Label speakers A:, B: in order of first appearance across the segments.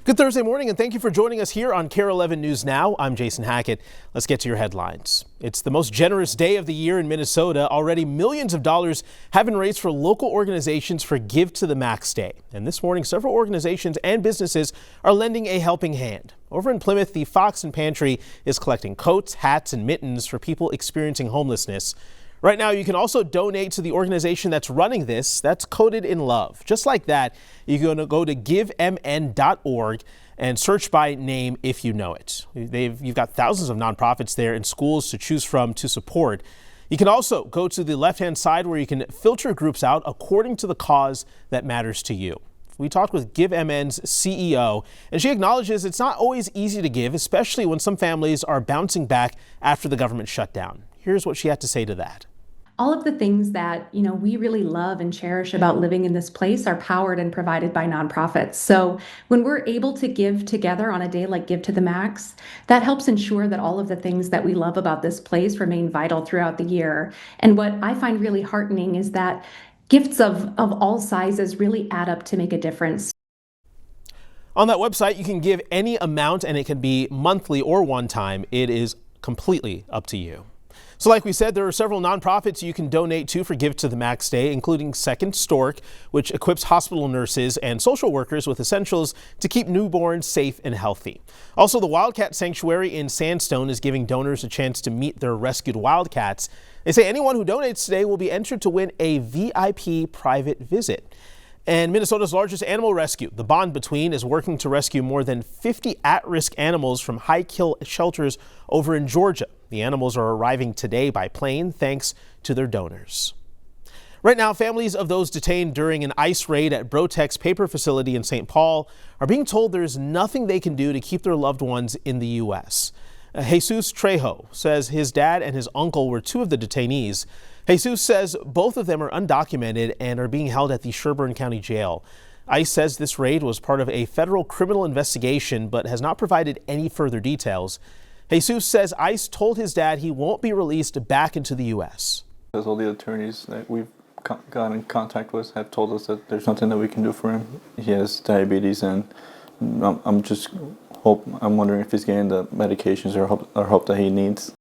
A: Good Thursday morning, and thank you for joining us here on KARE 11 News Now. I'm Jason Hackett. Let's get to your headlines. It's the most generous day of the year in Minnesota. Already millions of dollars have been raised for local organizations for Give to the Max Day. And this morning, several organizations and businesses are lending a helping hand. Over in Plymouth, the Fox and Pantry is collecting coats, hats, and mittens for people experiencing homelessness. Right now, you can also donate to the organization that's running this. That's Coated in Love. Just like that, you're going to go to givemn.org and search by name if you know it. You've got thousands of nonprofits there and schools to choose from to support. You can also go to the left-hand side where you can filter groups out according to the cause that matters to you. We talked with GiveMN's CEO, and she acknowledges it's not always easy to give, especially when some families are bouncing back after the government shutdown. Here's what she had to say to that.
B: All of the things that, we really love and cherish about living in this place are powered and provided by nonprofits. So when we're able to give together on a day like Give to the Max, that helps ensure that all of the things that we love about this place remain vital throughout the year. And what I find really heartening is that gifts of all sizes really add up to make a difference.
A: On that website, you can give any amount, and it can be monthly or one time. It is completely up to you. So like we said, there are several nonprofits you can donate to for Give to the Max Day, including Second Stork, which equips hospital nurses and social workers with essentials to keep newborns safe and healthy. Also, the Wildcat Sanctuary in Sandstone is giving donors a chance to meet their rescued wildcats. They say anyone who donates today will be entered to win a VIP private visit. And Minnesota's largest animal rescue, the Bond Between, is working to rescue more than 50 at-risk animals from high-kill shelters over in Georgia. The animals are arriving today by plane thanks to their donors. Right now, families of those detained during an ICE raid at Brotex paper facility in St. Paul are being told there's nothing they can do to keep their loved ones in the U.S. Jesus Trejo says his dad and his uncle were two of the detainees. Jesus says both of them are undocumented and are being held at the Sherburne County Jail. ICE says this raid was part of a federal criminal investigation, but has not provided any further details. Jesus says ICE told his dad he won't be released back into the U.S.
C: As all the attorneys that we've got in contact with have told us that there's nothing that we can do for him. He has diabetes, and I'm wondering if he's getting the medications or help that he needs.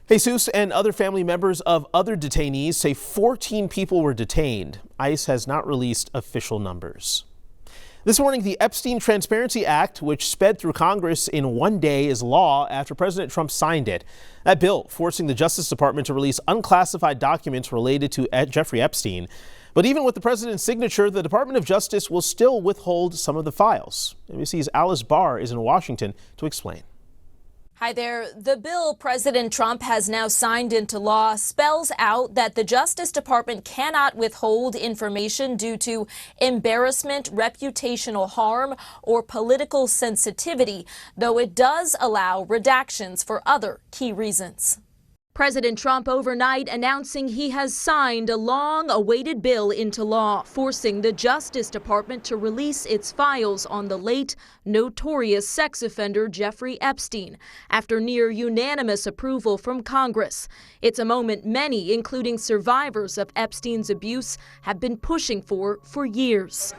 A: Jesus and other family members of other detainees say 14 people were detained. ICE has not released official numbers. This morning, the Epstein Transparency Act, which sped through Congress in one day, is law after President Trump signed it. That bill forcing the Justice Department to release unclassified documents related to Jeffrey Epstein. But even with the president's signature, the Department of Justice will still withhold some of the files. NBC's Alice Barr is in Washington to explain.
D: Hi there. The bill President Trump has now signed into law spells out that the Justice Department cannot withhold information due to embarrassment, reputational harm, or political sensitivity, though it does allow redactions for other key reasons. President Trump overnight announcing he has signed a long-awaited bill into law, forcing the Justice Department to release its files on the late, notorious sex offender Jeffrey Epstein, after near unanimous approval from Congress. It's a moment many, including survivors of Epstein's abuse, have been pushing for years.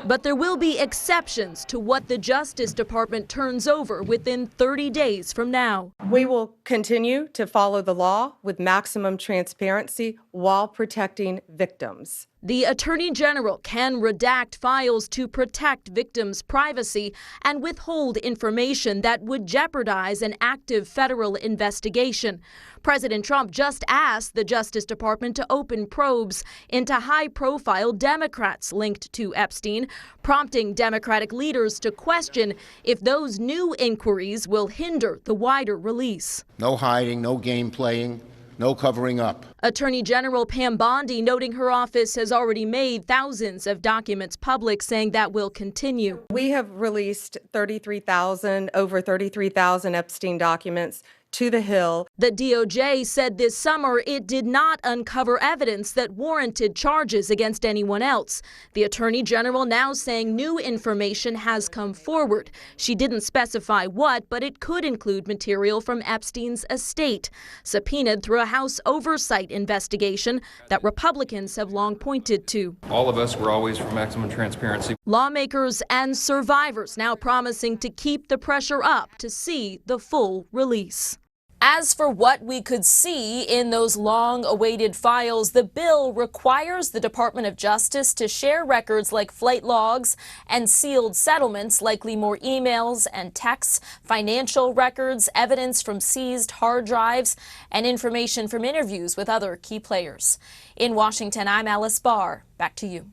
D: But there will be exceptions to what the Justice Department turns over within 30 days from now.
E: We will continue to follow the law with maximum transparency while protecting victims.
D: The Attorney General can redact files to protect victims' privacy and withhold information that would jeopardize an active federal investigation. President Trump just asked the Justice Department to open probes into high-profile Democrats linked to Epstein, prompting Democratic leaders to question if those new inquiries will hinder the wider release.
F: No hiding, no game playing, no covering up.
D: Attorney General Pam Bondi noting her office has already made thousands of documents public, saying that will continue.
E: We have released over 33,000 Epstein documents to the Hill.
D: The DOJ said this summer it did not uncover evidence that warranted charges against anyone else. The Attorney General now saying new information has come forward. She didn't specify what, but it could include material from Epstein's estate, subpoenaed through a House oversight investigation that Republicans have long pointed to.
G: All of us were always for maximum transparency.
D: Lawmakers and survivors now promising to keep the pressure up to see the full release. As for what we could see in those long-awaited files, the bill requires the Department of Justice to share records like flight logs and sealed settlements, likely more emails and texts, financial records, evidence from seized hard drives, and information from interviews with other key players. In Washington, I'm Alice Barr. Back to you.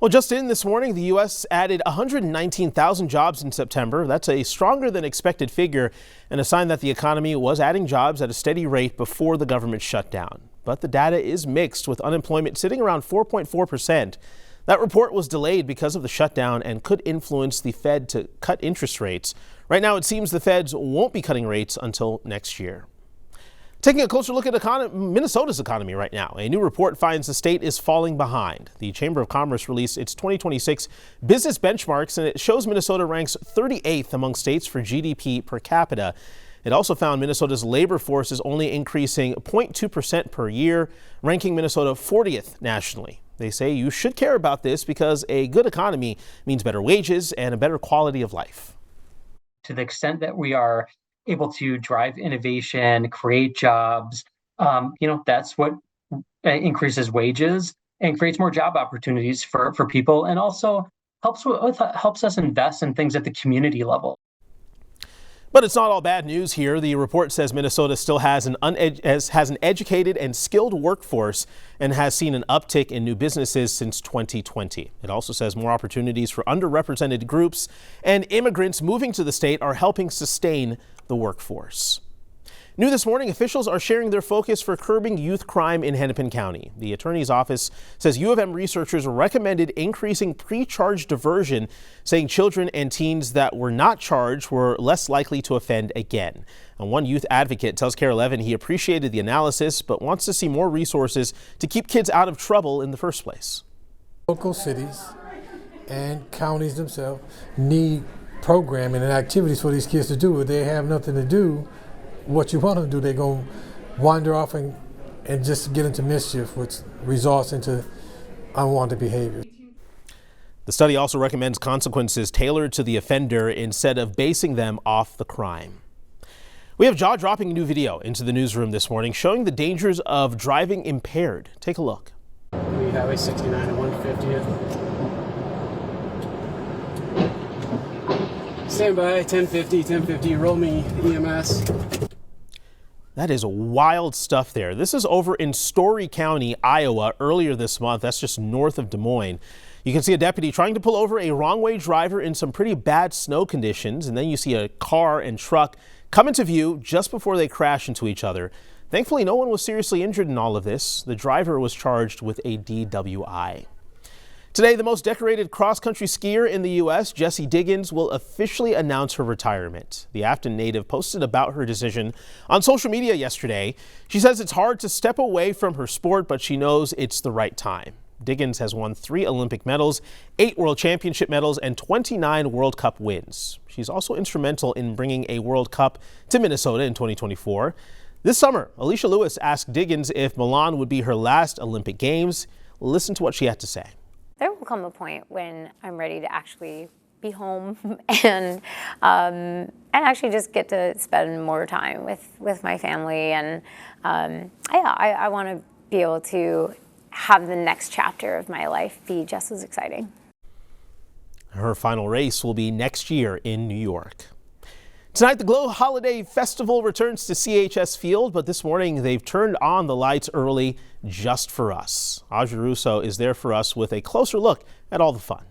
A: Well, just in this morning, the U.S. added 119,000 jobs in September. That's a stronger than expected figure and a sign that the economy was adding jobs at a steady rate before the government shutdown. But the data is mixed, with unemployment sitting around 4.4%. That report was delayed because of the shutdown and could influence the Fed to cut interest rates. Right now, it seems the Feds won't be cutting rates until next year. Taking a closer look at Minnesota's economy right now. A new report finds the state is falling behind. The Chamber of Commerce released its 2026 business benchmarks, and it shows Minnesota ranks 38th among states for GDP per capita. It also found Minnesota's labor force is only increasing 0.2% per year, ranking Minnesota 40th nationally. They say you should care about this because a good economy means better wages and a better quality of life.
H: To the extent that we are able to drive innovation, create jobs, that's what increases wages and creates more job opportunities for people, and also helps us invest in things at the community level.
A: But it's not all bad news here. The report says Minnesota still has an educated and skilled workforce and has seen an uptick in new businesses since 2020. It also says more opportunities for underrepresented groups and immigrants moving to the state are helping sustain the workforce. New this morning, officials are sharing their focus for curbing youth crime in Hennepin County. The attorney's office says U of M researchers recommended increasing pre-charge diversion, saying children and teens that were not charged were less likely to offend again. And one youth advocate tells KARE 11 he appreciated the analysis, but wants to see more resources to keep kids out of trouble in the first place.
I: Local cities and counties themselves need programming and activities for these kids to do. If they have nothing to do, what you want them to do, they're going to wander off and just get into mischief, which results into unwanted behavior.
A: The study also recommends consequences tailored to the offender instead of basing them off the crime. We have jaw-dropping new video into the newsroom this morning showing the dangers of driving impaired. Take a look.
J: We Highway 69 and 150th. Stand by, 1050, roll me EMS.
A: That is wild stuff there. This is over in Story County, Iowa, earlier this month. That's just north of Des Moines. You can see a deputy trying to pull over a wrong-way driver in some pretty bad snow conditions, and then you see a car and truck come into view just before they crash into each other. Thankfully, no one was seriously injured in all of this. The driver was charged with a DWI. Today, the most decorated cross-country skier in the U.S., Jessie Diggins, will officially announce her retirement. The Afton native posted about her decision on social media yesterday. She says it's hard to step away from her sport, but she knows it's the right time. Diggins has won 3 Olympic medals, 8 World Championship medals, and 29 World Cup wins. She's also instrumental in bringing a World Cup to Minnesota in 2024. This summer, Alicia Lewis asked Diggins if Milan would be her last Olympic Games. Listen to what she had to say.
K: There will come a point when I'm ready to actually be home and actually just get to spend more time with my family. And I want to be able to have the next chapter of my life be just as exciting.
A: Her final race will be next year in New York. Tonight, the Glow Holiday Festival returns to CHS Field, but this morning they've turned on the lights early just for us. Audrey Russo is there for us with a closer look at all the fun.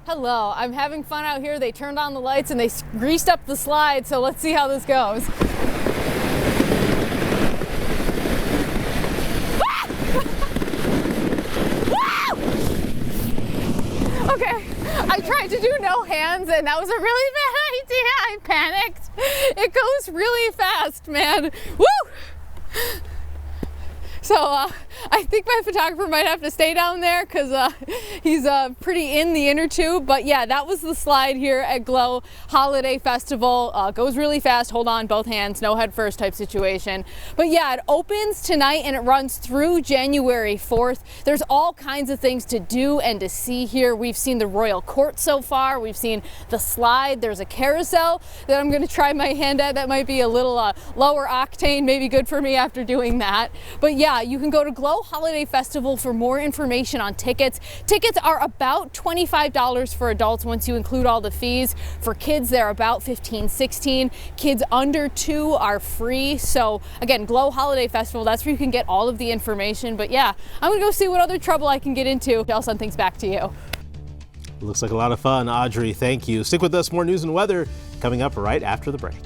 L: Hello, I'm having fun out here. They turned on the lights and they greased up the slide, so let's see how this goes. Okay, I tried to do no hands and that was a really bad idea. I panicked. It goes really fast, man. Woo! So I think my photographer might have to stay down there because he's pretty in the inner tube. But yeah, that was the slide here at Glow Holiday Festival. Goes really fast. Hold on, both hands, no head first type situation. But yeah, it opens tonight and it runs through January 4th. There's all kinds of things to do and to see here. We've seen the Royal Court so far. We've seen the slide. There's a carousel that I'm going to try my hand at. That might be a little lower octane, maybe good for me after doing that. But yeah, you can go to Glow Holiday Festival for more information on tickets. Tickets are about $25 for adults once you include all the fees. For kids, they're about $15, $16. Kids under 2 are free. So again, Glow Holiday Festival, that's where you can get all of the information. But yeah, I'm gonna go see what other trouble I can get into. I'll send things back to you.
A: Looks like a lot of fun, Audrey. Thank you. Stick with us. More news and weather coming up right after the break.